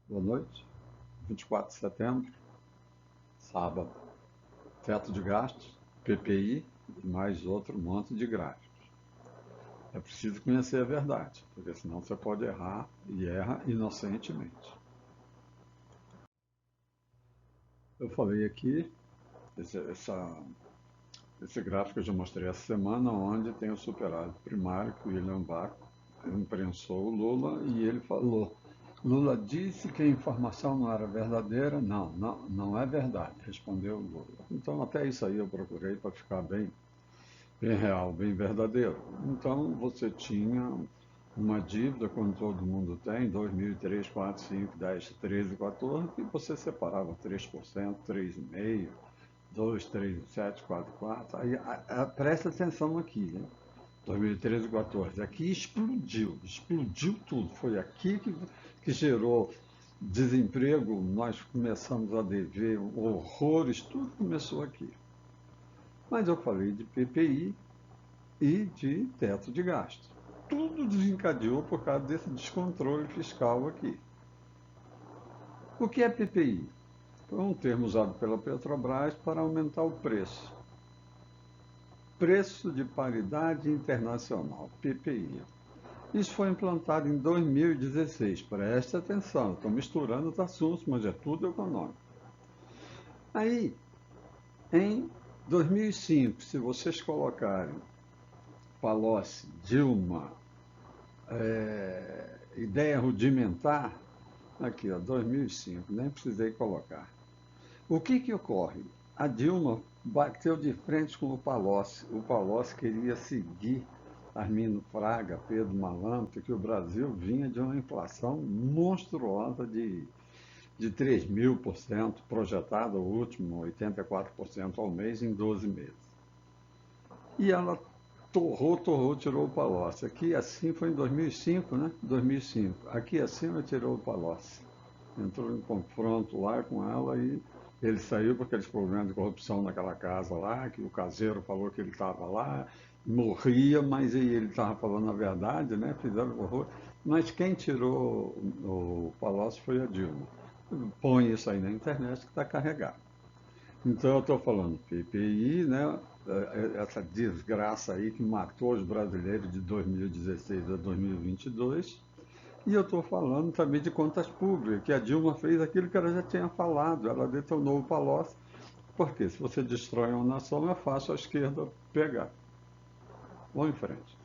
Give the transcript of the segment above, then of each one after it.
Boa noite. 24 de setembro, sábado. Teto de gastos, PPI e mais outro monte de gráficos. É preciso conhecer a verdade, porque senão você pode errar e erra inocentemente. Eu falei aqui, esse, essa, esse gráfico eu já mostrei essa semana, onde tem o superávit primário que o William Vac imprensou o Lula e ele falou: Lula disse que a informação não era verdadeira. Não, não, não é verdade, respondeu o Lula. Então, até isso aí eu procurei para ficar bem real, bem verdadeiro. Então, você tinha uma dívida, como todo mundo tem, 2003, 4, 5, 10, 13, 14, e você separava 3%, 3,5%, 2, 3, 7, 4, 4. Aí, presta atenção aqui, né? 2013 e 14. Aqui explodiu tudo. Foi aqui que gerou desemprego, nós começamos a dever horrores, tudo começou aqui. Mas eu falei de PPI e de teto de gasto. Tudo desencadeou por causa desse descontrole fiscal aqui. O que é PPI? Foi um termo usado pela Petrobras para aumentar o preço. Preço de paridade internacional, PPI. Isso foi implantado em 2016. Preste atenção, estou misturando os assuntos, mas é tudo econômico. Aí, em 2005, se vocês colocarem Palocci, Dilma, ideia rudimentar, aqui, ó, 2005, nem precisei colocar. O que ocorre? A Dilma bateu de frente com o Palocci. O Palocci queria seguir Armindo Fraga, Pedro Malandro, que o Brasil vinha de uma inflação monstruosa de 3.000%, projetada, o último 84% ao mês em 12 meses. E ela torrou, tirou o Palocci. Aqui assim foi em 2005, né? 2005. Aqui assim ela tirou o Palocci. Entrou em confronto lá com ela e ele saiu por aqueles problemas de corrupção naquela casa lá, que o caseiro falou que ele estava lá, morria, mas ele estava falando a verdade, né? Fizeram horror. Mas quem tirou o Palocci foi a Dilma. Põe isso aí na internet que está carregado. Então eu estou falando PPI, né? Essa desgraça aí que matou os brasileiros de 2016 a 2022. E eu estou falando também de contas públicas, que a Dilma fez aquilo que ela já tinha falado, ela detonou o Palocci, porque se você destrói uma nação é fácil a esquerda pegar. Vamos em frente.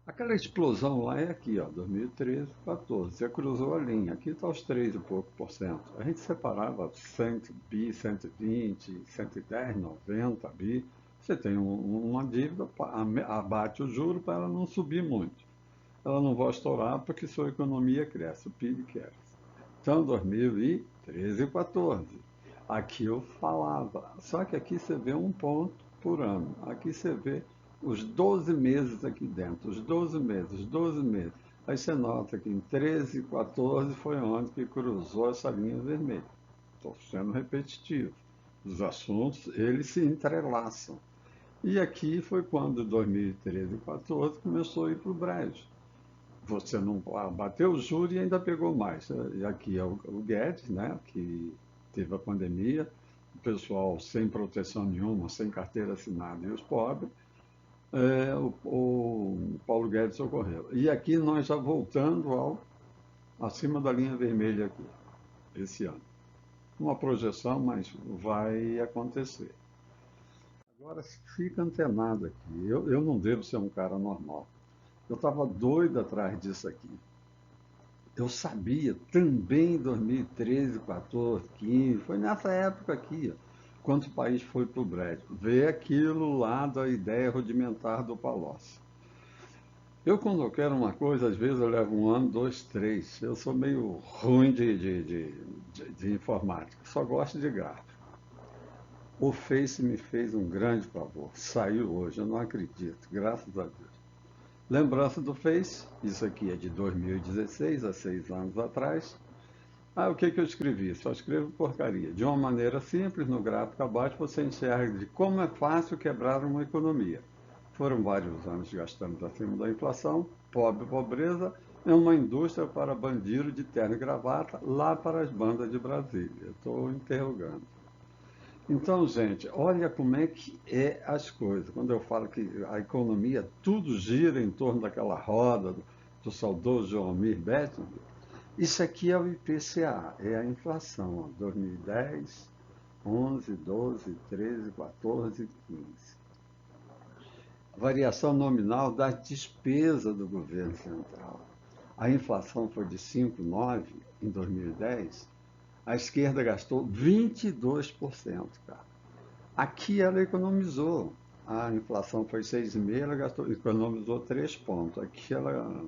Aquela explosão lá é aqui, ó, 2013, 14. Você cruzou a linha. Aqui está os 3 e pouco por cento. A gente separava 100 bi, 120, 110, 90 bi. Você tem uma dívida, abate o juro para ela não subir muito. Ela não vai estourar porque sua economia cresce, o PIB cresce. Então, 2013 e 14. Aqui eu falava. Só que aqui você vê um ponto por ano. Aqui você vê os 12 meses aqui dentro. Os 12 meses, 12 meses. Aí você nota que em 13 e 14 foi onde que cruzou essa linha vermelha. Estou sendo repetitivo. Os assuntos, eles se entrelaçam. E aqui foi quando, 2013 e 14, começou a ir para o brejo. Você não bateu o juro e ainda pegou mais. E aqui é o Guedes, né, que teve a pandemia, o pessoal sem proteção nenhuma, sem carteira assinada e os pobres, o Paulo Guedes socorreu. E aqui nós já voltando acima da linha vermelha aqui, esse ano. Uma projeção, mas vai acontecer. Agora fica antenado aqui. Eu não devo ser um cara normal. Eu estava doido atrás disso aqui. Eu sabia também em 2013, 14, 15, foi nessa época aqui, ó, quando o país foi para o brejo. Ver aquilo lá da ideia rudimentar do Palocci. Eu, quando eu quero uma coisa, às vezes eu levo um ano, dois, três. Eu sou meio ruim de informática, só gosto de gráfico. O Face me fez um grande favor. Saiu hoje, eu não acredito, graças a Deus. Lembrança do Face, isso aqui é de 2016, há 6 anos atrás. O que eu escrevi? Só escrevo porcaria. De uma maneira simples, no gráfico abaixo, você enxerga de como é fácil quebrar uma economia. Foram vários anos gastando acima da inflação, pobreza, é uma indústria para bandido de terno e gravata lá para as bandas de Brasília. Estou interrogando. Então, gente, olha como é que é as coisas. Quando eu falo que a economia, tudo gira em torno daquela roda do saudoso João Mir Betting, isso aqui é o IPCA, é a inflação, ó, 2010, 11, 12, 13, 14, 15. Variação nominal da despesa do governo central. A inflação foi de 5,9 em 2010, a esquerda gastou 22%, cara. Aqui ela economizou. A inflação foi 6,5, ela economizou 3 pontos. Aqui ela,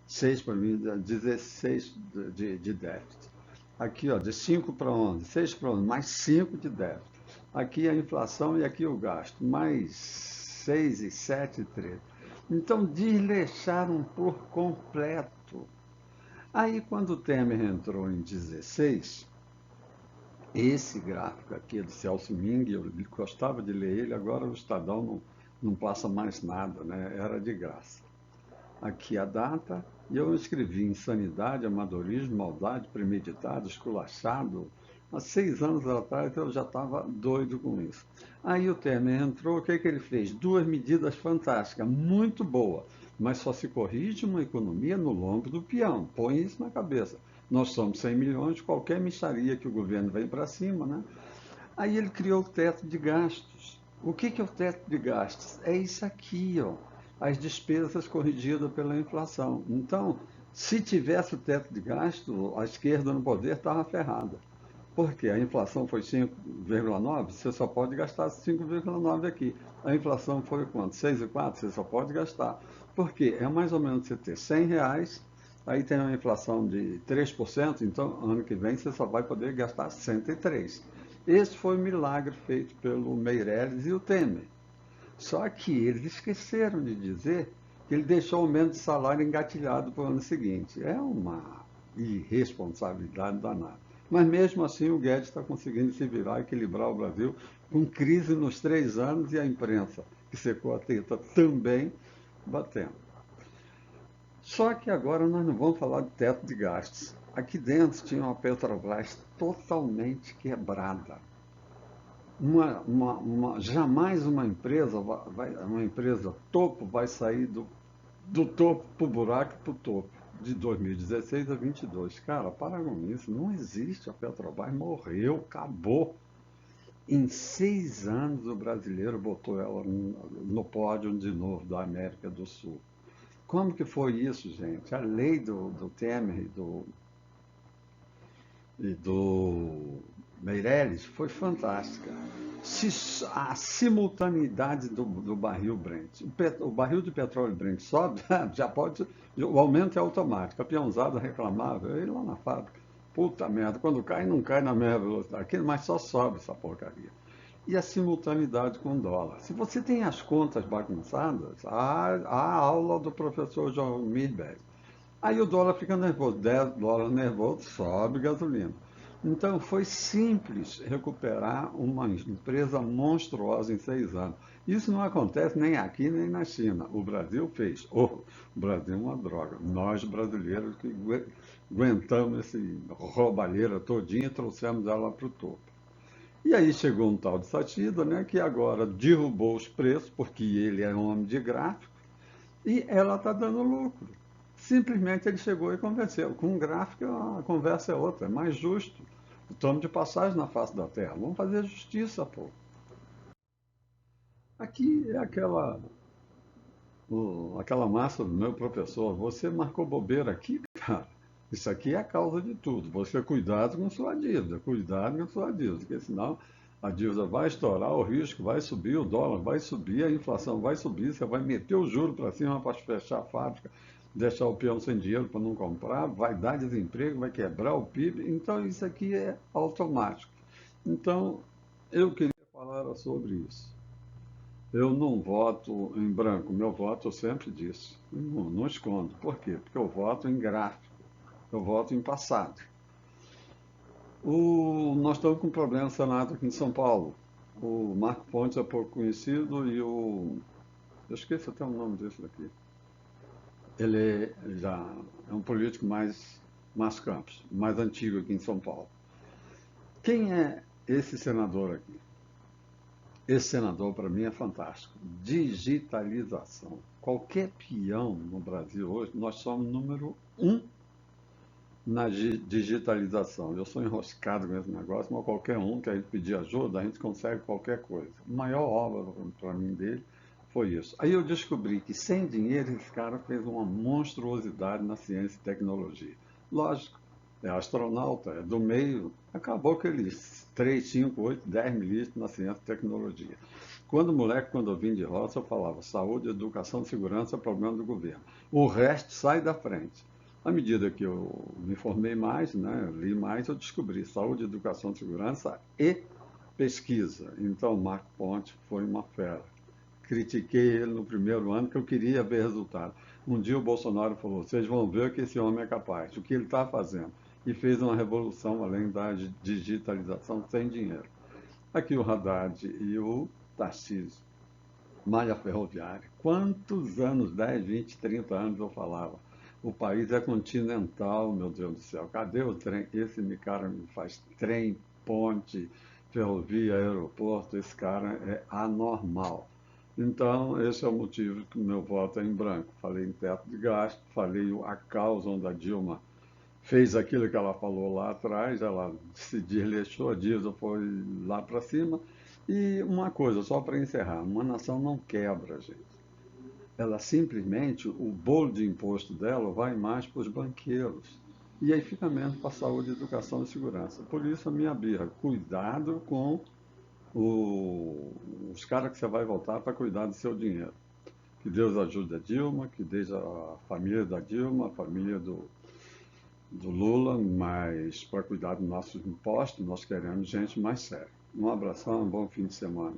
6 para mim, 16 de déficit. Aqui, ó, de 5 para 11, 6 para 11, mais 5 de déficit. Aqui a inflação e aqui o gasto, mais 6 e 7 e 13. Então desleixaram por completo. Aí quando o Temer entrou em 16, esse gráfico aqui é do Celso Ming, eu gostava de ler ele, agora o Estadão não passa mais nada, né? Era de graça. Aqui a data, e eu escrevi insanidade, amadorismo, maldade, premeditado, esculachado. Há 6 anos atrás eu já estava doido com isso. Aí o Temer entrou, o que ele fez? Duas medidas fantásticas, muito boas, mas só se corrige uma economia no lombo do peão. Põe isso na cabeça. Nós somos 100 milhões, qualquer mixaria que o governo vem para cima, né? Aí ele criou o teto de gastos. O que é o teto de gastos? É isso aqui, ó, as despesas corrigidas pela inflação. Então, se tivesse o teto de gasto, a esquerda no poder estava ferrada. Porque a inflação foi 5,9, você só pode gastar 5,9 aqui. A inflação foi quanto? 6,4, você só pode gastar. Por quê? É mais ou menos você ter R$ 100, aí tem uma inflação de 3%, então ano que vem você só vai poder gastar 103. Esse foi o milagre feito pelo Meirelles e o Temer. Só que eles esqueceram de dizer que ele deixou o aumento de salário engatilhado para o ano seguinte. É uma irresponsabilidade danada. Mas mesmo assim o Guedes está conseguindo se virar e equilibrar o Brasil com crise nos 3 anos e a imprensa, que secou a teta, também batendo. Só que agora nós não vamos falar de teto de gastos. Aqui dentro tinha uma Petrobras totalmente quebrada. Jamais uma empresa topo vai sair do topo para o buraco para o topo, de 2016 a 22. Cara, para com isso, não existe. A Petrobras morreu, acabou. Em 6 anos o brasileiro botou ela no pódio de novo da América do Sul. Como que foi isso, gente? A lei do Temer e do Meirelles foi fantástica. A simultaneidade do barril Brent. O barril de petróleo Brent sobe, já pode. O aumento é automático. A peãozada reclamava, eu ia lá na fábrica. Puta merda, quando cai, não cai na mesma velocidade, mas só sobe essa porcaria. E a simultaneidade com o dólar. Se você tem as contas bagunçadas, a aula do professor João Mirberg. Aí o dólar fica nervoso, $10 nervoso, sobe gasolina. Então foi simples recuperar uma empresa monstruosa em 6 anos. Isso não acontece nem aqui nem na China. O Brasil fez. O Brasil é uma droga. Nós brasileiros que aguentamos esse roubalheira todinha e trouxemos ela para o topo. E aí chegou um tal de Satida, né, que agora derrubou os preços, porque ele é um homem de gráfico, e ela está dando lucro. Simplesmente ele chegou e convenceu. Com um gráfico a conversa é outra, é mais justo. Estamos de passagem na face da Terra. Vamos fazer justiça, pô. Aqui é aquela massa do meu professor. Você marcou bobeira aqui, cara. Isso aqui é a causa de tudo. Você cuidado com sua dívida, cuidado com sua dívida, porque senão a dívida vai estourar, o risco vai subir, o dólar vai subir, a inflação vai subir, você vai meter o juro para cima para fechar a fábrica, deixar o peão sem dinheiro para não comprar, vai dar desemprego, vai quebrar o PIB. Então isso aqui é automático. Então eu queria falar sobre isso. Eu não voto em branco, meu voto eu sempre disse, não escondo. Por quê? Porque eu voto em gráfico, eu voto em passado. Nós estamos com um problema no Senado aqui em São Paulo. O Marco Pontes é pouco conhecido e eu esqueci até o nome desse daqui. Ele já é um político mais campos, mais antigo aqui em São Paulo. Quem é esse senador aqui? Esse senador, para mim, é fantástico. Digitalização. Qualquer peão no Brasil hoje, nós somos número um na digitalização. Eu sou enroscado com esse negócio, mas qualquer um que a gente pedir ajuda, a gente consegue qualquer coisa. A maior obra para mim dele foi isso. Aí eu descobri que sem dinheiro esse cara fez uma monstruosidade na ciência e tecnologia. Lógico, é astronauta, é do meio, acabou aqueles 3, 5, 8, 10 ministros na ciência e tecnologia. Quando moleque, quando eu vim de roça, eu falava saúde, educação, segurança, problema do governo. O resto sai da frente. À medida que eu me formei mais, né, li mais, eu descobri saúde, educação, segurança e pesquisa. Então, Marco Ponte foi uma fera. Critiquei ele no primeiro ano, que eu queria ver resultado. Um dia o Bolsonaro falou, vocês vão ver o que esse homem é capaz, o que ele está fazendo. E fez uma revolução além da digitalização sem dinheiro. Aqui o Haddad e o Tarcísio, malha ferroviária. Quantos anos, 10, 20, 30 anos eu falava? O país é continental, meu Deus do céu. Cadê o trem? Esse cara me faz trem, ponte, ferrovia, aeroporto. Esse cara é anormal. Então, esse é o motivo que o meu voto é em branco. Falei em teto de gasto, falei a causa onde a Dilma fez aquilo que ela falou lá atrás, ela se desleixou, a dívida foi lá para cima. E uma coisa, só para encerrar, uma nação não quebra, gente. Ela simplesmente, o bolo de imposto dela vai mais para os banqueiros. E aí fica menos para a saúde, educação e segurança. Por isso a minha birra, cuidado com os caras que você vai votar para cuidar do seu dinheiro. Que Deus ajude a Dilma, que deixe a família da Dilma, a família do Lula, mas para cuidar dos nossos impostos, nós queremos gente mais séria. Um abração, um bom fim de semana.